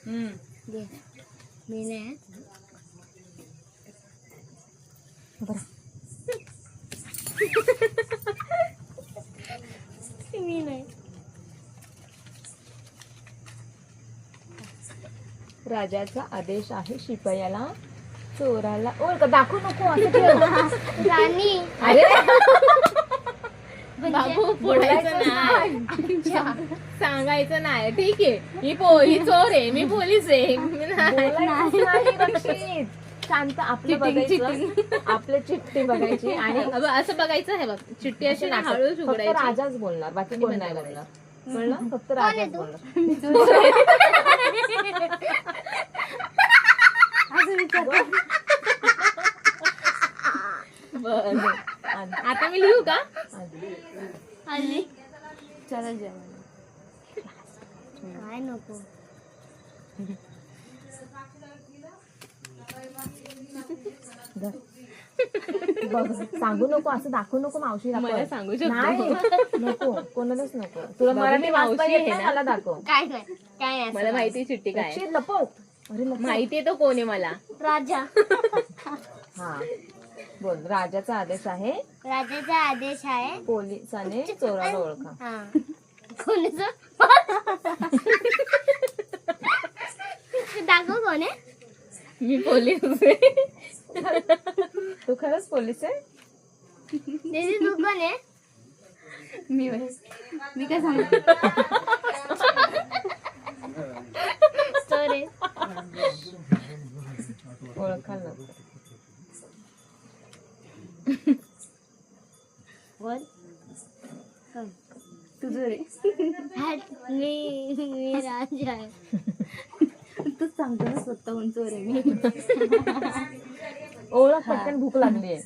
घे. मी नाही मी नाही. राजाचा आदेश आहे शिपायाला चोराला ओळख दाखवू नको असं ठेव. राणी अरे बाबू फोडायचं नाही, सांगायचं नाही. ठीक आहे, ही चोर आहे, मी पोलीस आहे. बोलायचं नाही, रक्षित. शांत आपलं बघायचं, आपलं चिठ्ठी बघायची आणि असं बघायचं आहे बघ, चिठ्ठी अशी ना हळूच फक्त उघडायची. राजाच बोलणार, बाकी कोण नाही बोलणार. कळलं? फक्त राजाच बोलणार. बरं. आता मी लिहू का? आली चला जेवण. काय नको. बघ, सांगू नको, असं दाखवू नको मावशीला. मला पण. सांगू शकतो. नाही नको, कोणालाच नको. तुला मराठी वाचता येत नाही, मला दाखव. काय नाही काय नाही. मला माहिती आहे चिठ्ठी काय आहे. रक्षित, लपव. अरे लपव. माहिती आहे तो कोण आहे मला. राजा. हा बोल. राजाचा आदेश आहे राजाचा आदेश आहे. पोलिसाने चोराला ओळखा. हा कोणाचं दाखव कोण आहे. मी पोलीस आहे. तू खरंच पोलीस आहे? दीदी तू कोण आहे. मी काय सांगू. स्टोरी ओळखायला नको. बोल कोण. तुझं रे. मी राजा आहे. तूच सांगतो ना स्वतःहून चोर आहे मी. ओळख, पटकन भूक लागली आहे.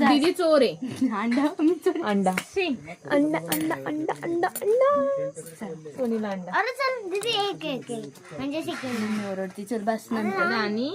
दीदी चोर आहे. अंडा अंडा अंडा अंडा अंडा अंडा. सोनीला अंडा. अरे चल दीदी एक एक एक म्हणजे शिकेल. ओरडती चल बस नंतर. आणि